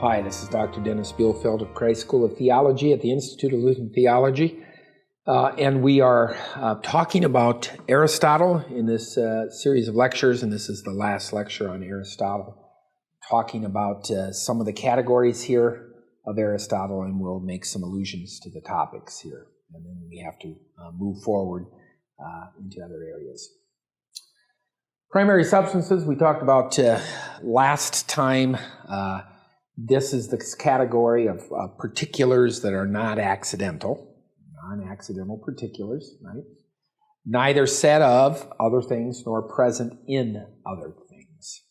Hi, this is Dr. Dennis Bielfeldt of Christ School of Theology at the Institute of Lutheran Theology. And we are talking about Aristotle in this series of lectures, and this is the last lecture on Aristotle, talking about some of the categories here of Aristotle, and we'll make some allusions to the topics here. And then we have to move forward into other areas. Primary substances, we talked about last time. This is the category of particulars that are not accidental, non-accidental particulars, right? Neither said of other things nor present in other things.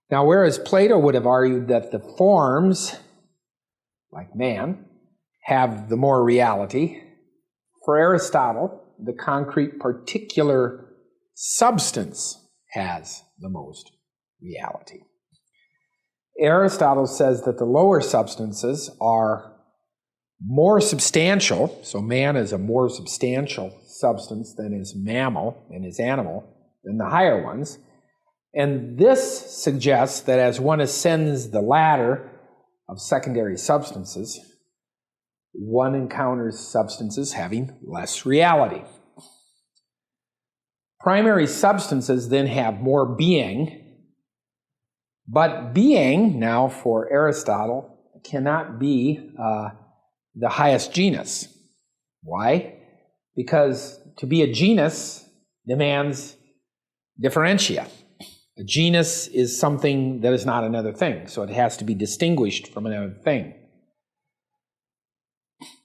Now, whereas Plato would have argued that the forms, like man, have the more reality, for Aristotle, the concrete particular substance has the most reality. Aristotle says that the lower substances are more substantial, so man is a more substantial substance than his mammal and his animal, than the higher ones. And this suggests that as one ascends the ladder of secondary substances, one encounters substances having less reality. Primary substances then have more being, but being, now for Aristotle, cannot be the highest genus. Why? Because to be a genus demands differentia. A genus is something that is not another thing, so it has to be distinguished from another thing.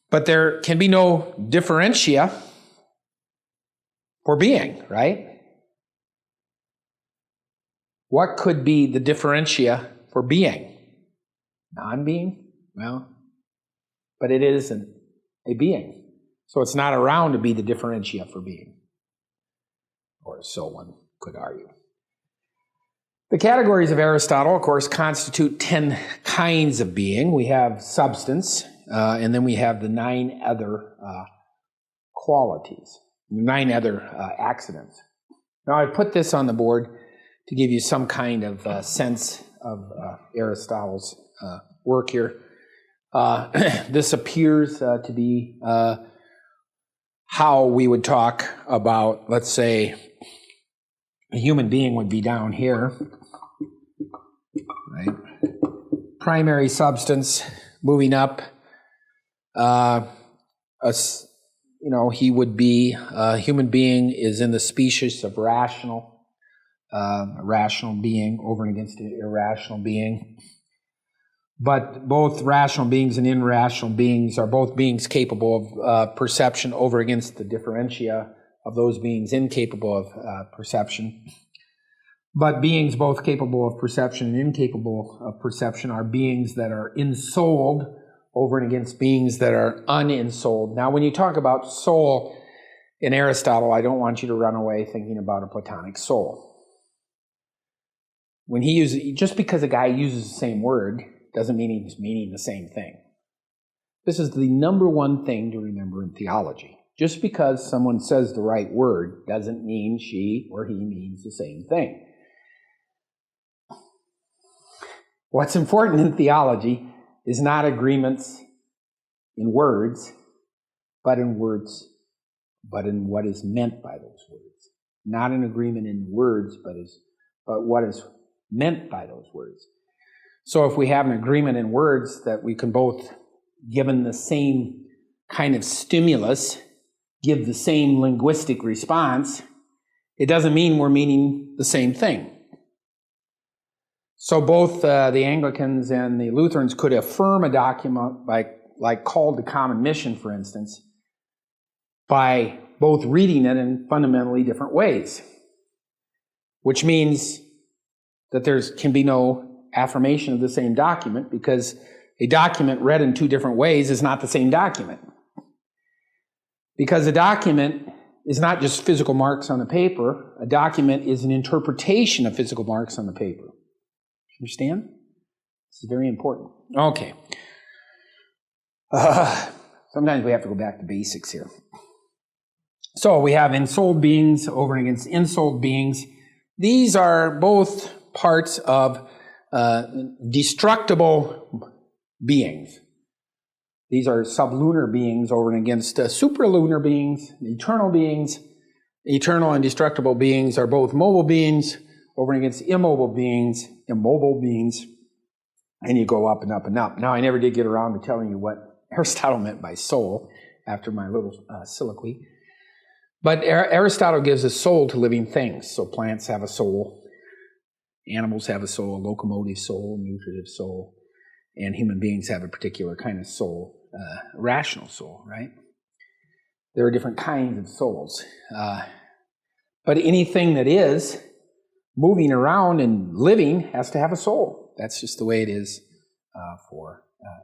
But there can be no differentia for being, right? What could be the differentia for being? Non-being? Well, but it isn't a being. So it's not around to be the differentia for being. Or so one could argue. The categories of Aristotle, of course, constitute 10 kinds of being. We have substance, and then we have the 9 other qualities, 9 other accidents. Now, I put this on the board to give you some kind of sense of Aristotle's work here. This appears to be how we would talk about, let's say, a human being would be down here, right? Primary substance, moving up. He would be, a human being is in the species of rational. A rational being over and against an irrational being. But both rational beings and irrational beings are both beings capable of perception over against the differentia of those beings incapable of perception. But beings both capable of perception and incapable of perception are beings that are ensouled over and against beings that are unensouled. Now, when you talk about soul in Aristotle, I don't want you to run away thinking about a Platonic soul. When he uses, just because a guy uses the same word doesn't mean he's meaning the same thing. This is the number one thing to remember in theology. Just because someone says the right word doesn't mean she or he means the same thing. What's important in theology is not agreements in words, but in what is meant by those words. Not an agreement in words, but what is meant by those words. So if we have an agreement in words that we can both, given the same kind of stimulus, give the same linguistic response, it doesn't mean we're meaning the same thing. So both the Anglicans and the Lutherans could affirm a document like called to common mission, for instance, by both reading it in fundamentally different ways, which means that there can be no affirmation of the same document, because a document read in 2 different ways is not the same document. Because a document is not just physical marks on the paper, a document is an interpretation of physical marks on the paper. Understand? This is very important. Okay. Sometimes we have to go back to basics here. So we have ensouled beings over and against ensouled beings. These are both parts of destructible beings. These are sublunar beings over and against supralunar beings, eternal beings. Eternal and destructible beings are both mobile beings over and against immobile beings, and you go up and up and up. Now, I never did get around to telling you what Aristotle meant by soul after my little soliloquy. But Aristotle gives a soul to living things. So plants have a soul, animals have a soul, a locomotive soul, nutritive soul, and human beings have a particular kind of soul, a rational soul, right? There are different kinds of souls. But anything that is moving around and living has to have a soul. That's just the way it is for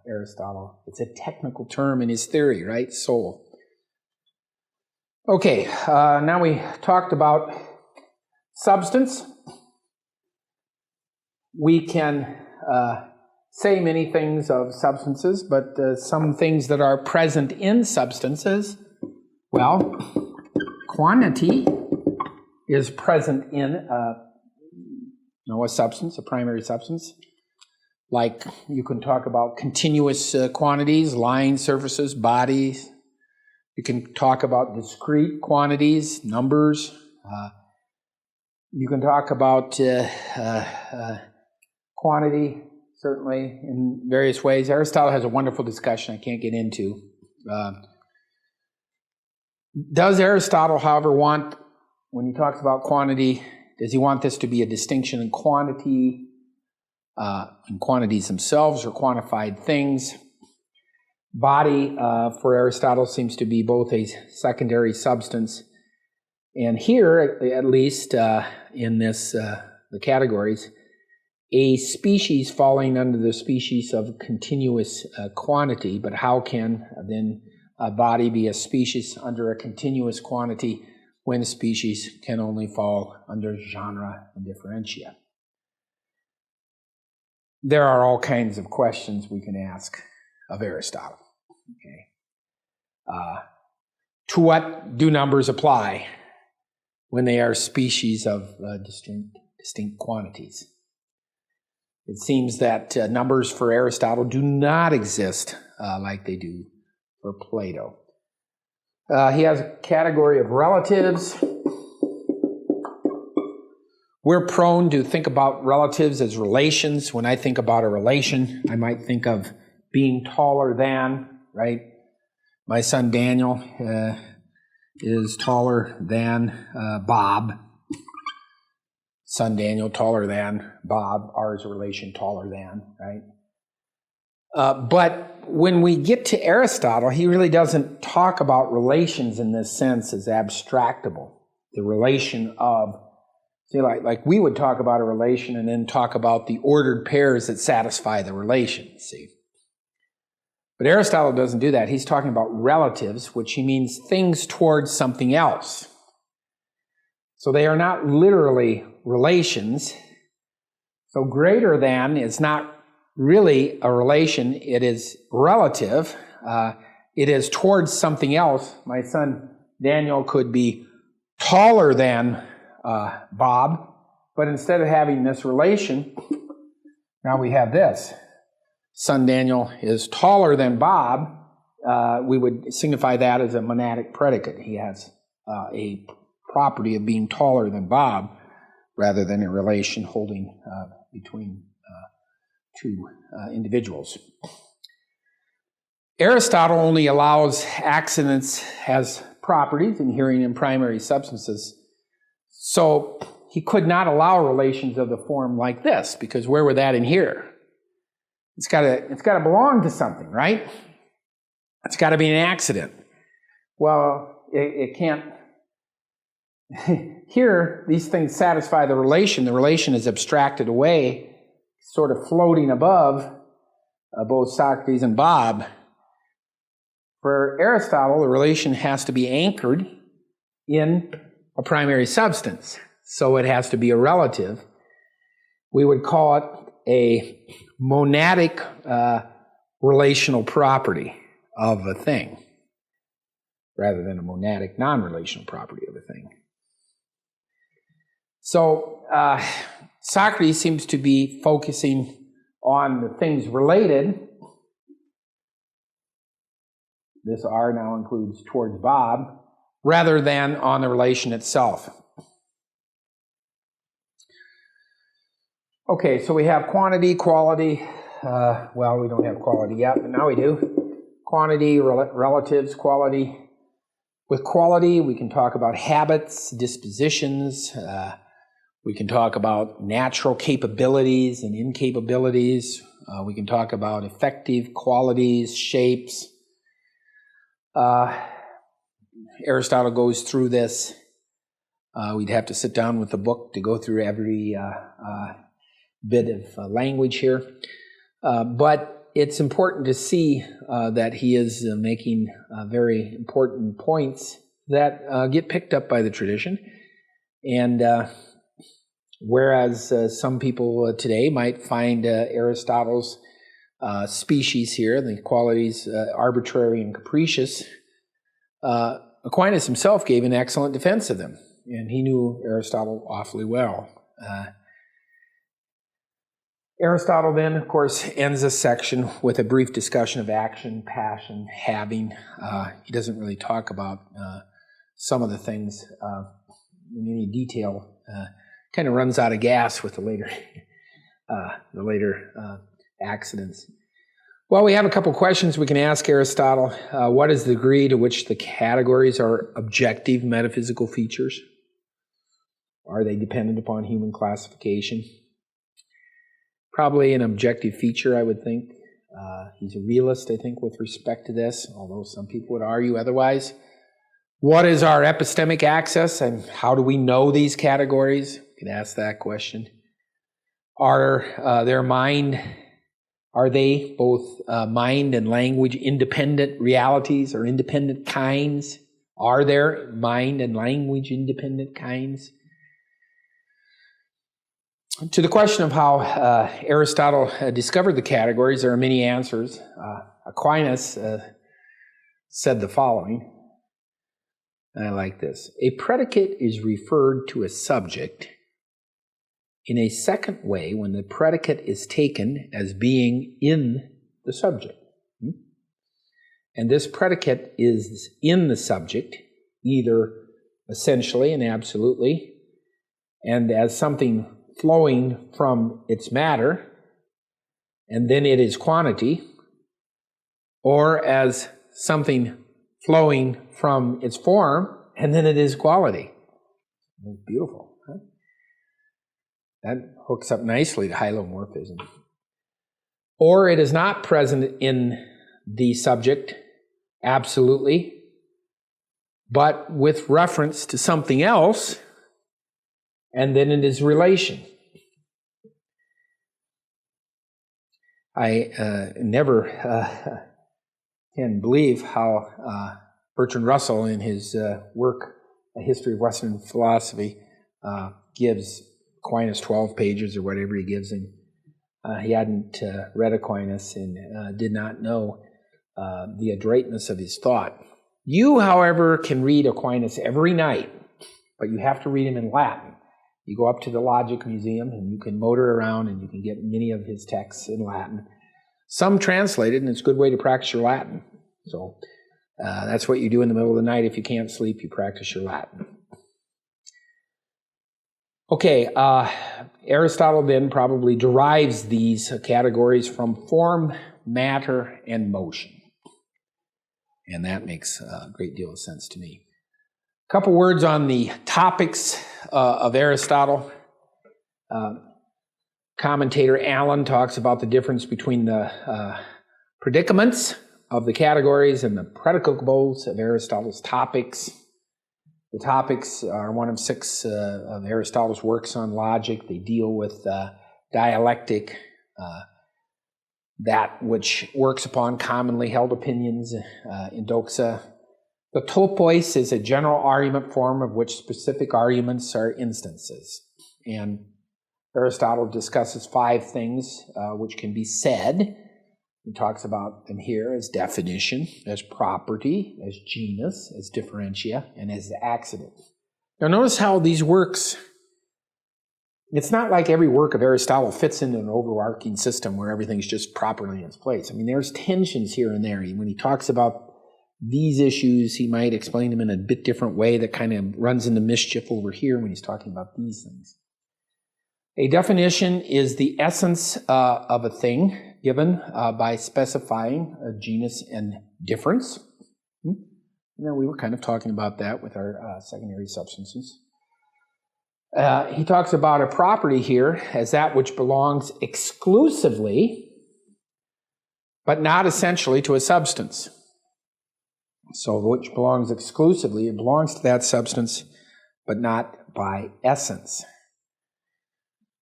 Aristotle. It's a technical term in his theory, right? Soul. Okay, now we talked about substance. We can say many things of substances, but some things that are present in substances, well, quantity is present in a substance, a primary substance. Like you can talk about continuous quantities, line surfaces, bodies. You can talk about discrete quantities, numbers. You can talk about quantity, certainly, in various ways. Aristotle has a wonderful discussion I can't get into. Does Aristotle, however, want, when he talks about quantity, does he want this to be a distinction in quantity, in quantities themselves, or quantified things? Body, for Aristotle, seems to be both a secondary substance, and here, at least in this, the categories, a species falling under the species of continuous quantity. But how can then a body be a species under a continuous quantity when a species can only fall under genre and differentia? There are all kinds of questions we can ask of Aristotle. Okay. To what do numbers apply when they are species of distinct quantities? It seems that numbers for Aristotle do not exist like they do for Plato. He has a category of relatives. We're prone to think about relatives as relations. When I think about a relation, I might think of being taller than, right? My son Daniel is taller than Bob. Son Daniel taller than Bob. Ours a relation taller than, right? But when we get to Aristotle, he really doesn't talk about relations in this sense as abstractable. The relation of, see, like we would talk about a relation and then talk about the ordered pairs that satisfy the relation, see? But Aristotle doesn't do that. He's talking about relatives, which he means things towards something else. So they are not literally relations. So greater than is not really a relation. It is relative. It is towards something else. My son Daniel could be taller than Bob, but instead of having this relation, now we have this. Son Daniel is taller than Bob. We would signify that as a monadic predicate. He has a property of being taller than Bob rather than a relation holding between two individuals. Aristotle only allows accidents as properties inhering in primary substances. So he could not allow relations of the form like this, because where would that inhere? It's got to belong to something, right? It's got to be an accident. Well, it can't. Here, these things satisfy the relation. The relation is abstracted away, sort of floating above both Socrates and Bob. For Aristotle, the relation has to be anchored in a primary substance. So it has to be a relative. We would call it a monadic relational property of a thing, rather than a monadic non-relational property of a thing. So Socrates seems to be focusing on the things related this are now includes towards Bob, rather than on the relation itself. Okay, so we have quantity, quality. Well, we don't have quality yet, but now we do. Quantity, relatives, quality. With quality, we can talk about habits, dispositions. We can talk about natural capabilities and incapabilities. We can talk about effective qualities, shapes. Aristotle goes through this. We'd have to sit down with the book to go through every bit of language here. But it's important to see that he is making very important points that get picked up by the tradition. And whereas some people today might find Aristotle's species here, the qualities arbitrary and capricious, Aquinas himself gave an excellent defense of them, and he knew Aristotle awfully well. Aristotle then, of course, ends this section with a brief discussion of action, passion, having. He doesn't really talk about some of the things in any detail. Kind of runs out of gas with the later accidents. Well, we have a couple questions we can ask Aristotle. What is the degree to which the categories are objective metaphysical features? Are they dependent upon human classification? Probably an objective feature, I would think. He's a realist, I think, with respect to this, although some people would argue otherwise. What is our epistemic access, and how do we know these categories? You could ask that question. Are they both mind and language independent realities or independent kinds? Are there mind and language independent kinds? To the question of how Aristotle discovered the categories, there are many answers. Aquinas said the following, and I like this. A predicate is referred to a subject in a second way when the predicate is taken as being in the subject. And this predicate is in the subject, either essentially and absolutely, and as something flowing from its matter, and then it is quantity, or as something flowing from its form, and then it is quality. That's beautiful, huh? That hooks up nicely to hylomorphism. Or it is not present in the subject absolutely, but with reference to something else, and then it is relation. I never can believe how Bertrand Russell, in his work, A History of Western Philosophy, gives Aquinas 12 pages or whatever he gives him. He hadn't read Aquinas and did not know the adroitness of his thought. You, however, can read Aquinas every night, but you have to read him in Latin. You go up to the Logic Museum and you can motor around and you can get many of his texts in Latin. Some translated, and it's a good way to practice your Latin. So that's what you do in the middle of the night. If you can't sleep, you practice your Latin. Okay, Aristotle then probably derives these categories from form, matter, and motion. And that makes a great deal of sense to me. A couple words on the topics of Aristotle. Commentator Allen talks about the difference between the predicaments of the categories and the predicables of Aristotle's topics. The topics are one of 6 of Aristotle's works on logic. They deal with dialectic, that which works upon commonly held opinions in doxa. The topos is a general argument form of which specific arguments are instances. And Aristotle discusses 5 things which can be said. He talks about them here as definition, as property, as genus, as differentia, and as accident. Now notice how these works, it's not like every work of Aristotle fits into an overarching system where everything's just properly in its place. I mean, there's tensions here and there. When he talks about these issues, he might explain them in a bit different way that kind of runs into mischief over here when he's talking about these things. A definition is the essence of a thing given by specifying a genus and difference. We were kind of talking about that with our secondary substances. He talks about a property here as that which belongs exclusively, but not essentially, to a substance. So which belongs exclusively, it belongs to that substance, but not by essence.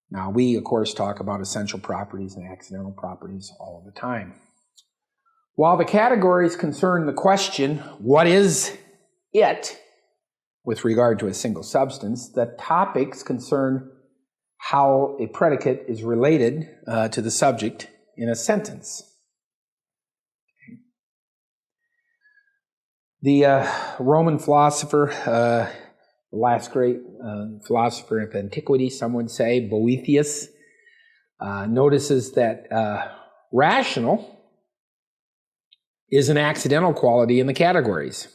Now, we, of course, talk about essential properties and accidental properties all the time. While the categories concern the question, what is it, with regard to a single substance, the topics concern how a predicate is related to the subject in a sentence. The Roman philosopher, the last great philosopher of antiquity, some would say, Boethius, notices that rational is an accidental quality in the categories,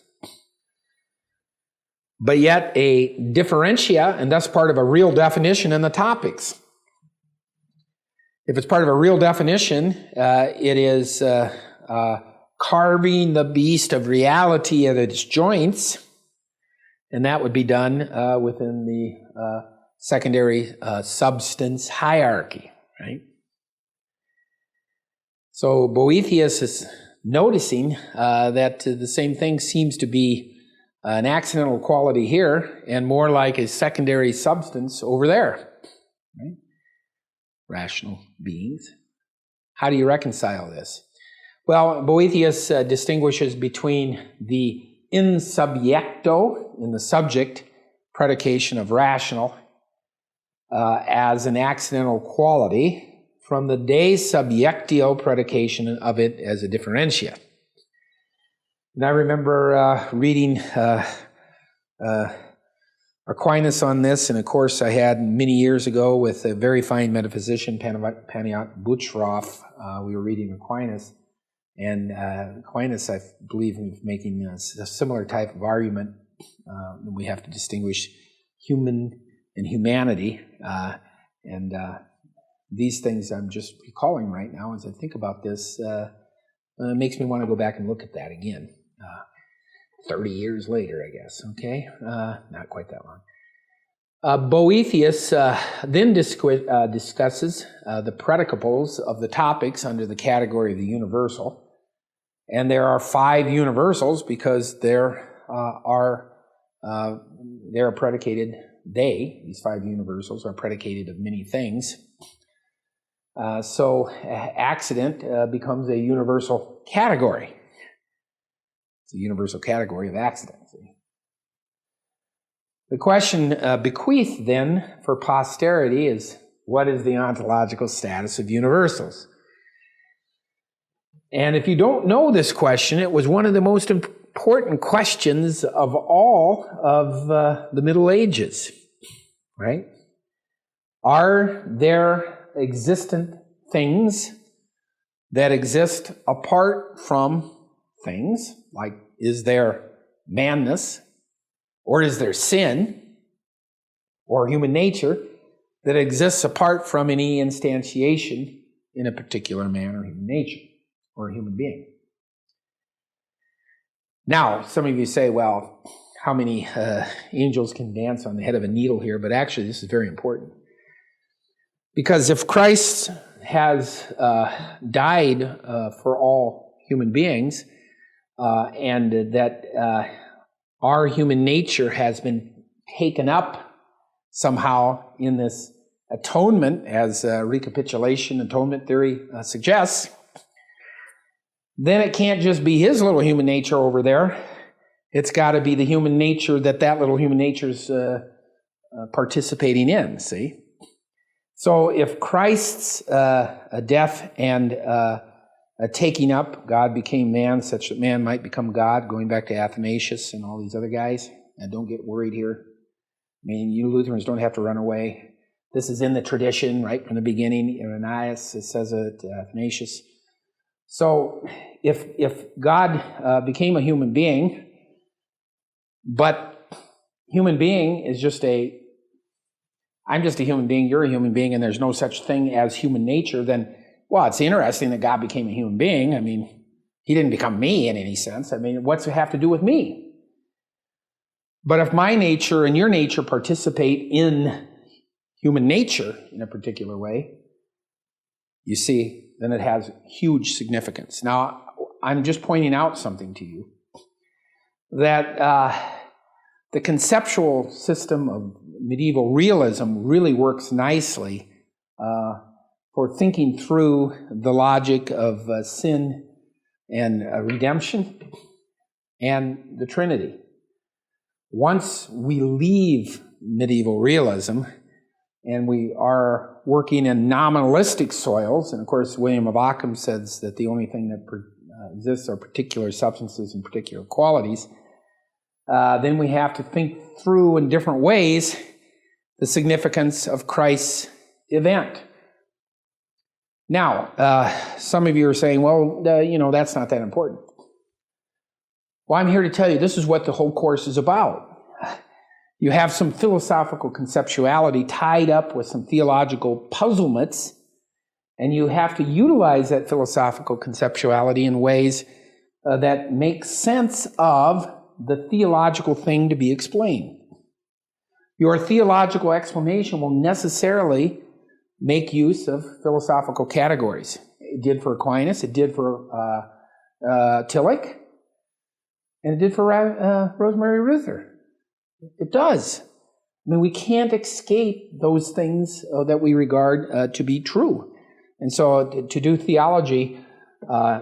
but yet a differentia, and thus part of a real definition in the topics. If it's part of a real definition, it is carving the beast of reality at its joints, and that would be done within the secondary substance hierarchy, right? So Boethius is noticing that the same thing seems to be an accidental quality here and more like a secondary substance over there, right? Rational beings. How do you reconcile this? Well, Boethius distinguishes between the in subjecto, in the subject, predication of rational as an accidental quality from the de subjectio predication of it as a differentia. And I remember reading Aquinas on this in a course I had many years ago with a very fine metaphysician, Paniot Buchroff. We were reading Aquinas, and Aquinas, I believe, is making a similar type of argument. We have to distinguish human and humanity, and these things I'm just recalling right now as I think about this. It makes me want to go back and look at that again. 30 years later, I guess, okay? Not quite that long. Boethius then discusses the predicables of the topics under the category of the universal. And there are 5 universals because they're predicated, these 5 universals are predicated of many things. So accident becomes a universal category. It's a universal category of accident. The question bequeathed then for posterity is, what is the ontological status of universals? And if you don't know this question, it was one of the most important questions of all of the Middle Ages, right? Are there existent things that exist apart from things? Like, is there manness, or is there sin, or human nature that exists apart from any instantiation in a particular man or human nature, or a human being? Now, some of you say, well, how many angels can dance on the head of a needle here? But actually, this is very important. Because if Christ has died for all human beings, and that our human nature has been taken up somehow in this atonement, as recapitulation atonement theory suggests, then it can't just be his little human nature over there. It's got to be the human nature that little human nature's participating in, see? So if Christ's death and taking up, God became man such that man might become God, going back to Athanasius and all these other guys, and don't get worried here. I mean, you Lutherans don't have to run away. This is in the tradition right from the beginning. Irenaeus says it, Athanasius. So if God became a human being, but human being is just I'm just a human being, you're a human being, and there's no such thing as human nature, then, well, it's interesting that God became a human being. I mean, he didn't become me in any sense. I mean, what's it have to do with me? But if my nature and your nature participate in human nature in a particular way, you see, then it has huge significance. Now, I'm just pointing out something to you, that the conceptual system of medieval realism really works nicely for thinking through the logic of sin and redemption and the Trinity. Once we leave medieval realism and we are working in nominalistic soils, and of course William of Ockham says that the only thing that exists are particular substances and particular qualities, then we have to think through in different ways the significance of Christ's event. Now, some of you are saying, well, that's not that important. Well, I'm here to tell you this is what the whole course is about. You have some philosophical conceptuality tied up with some theological puzzlements, and you have to utilize that philosophical conceptuality in ways that make sense of the theological thing to be explained. Your theological explanation will necessarily make use of philosophical categories. It did for Aquinas, it did for Tillich, and it did for Rosemary Ruther. It does. I mean, we can't escape those things that we regard to be true. And so to do theology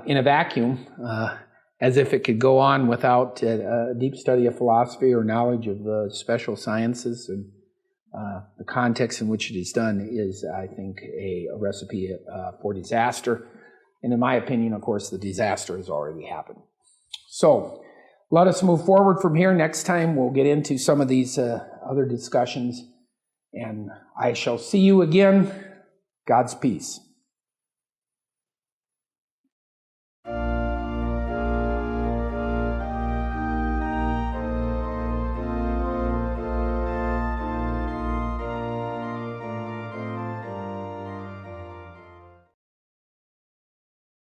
in a vacuum, as if it could go on without a deep study of philosophy or knowledge of special sciences and the context in which it is done is, I think, a recipe for disaster. And in my opinion, of course, the disaster has already happened. So let us move forward from here. Next time we'll get into some of these other discussions. And I shall see you again. God's peace.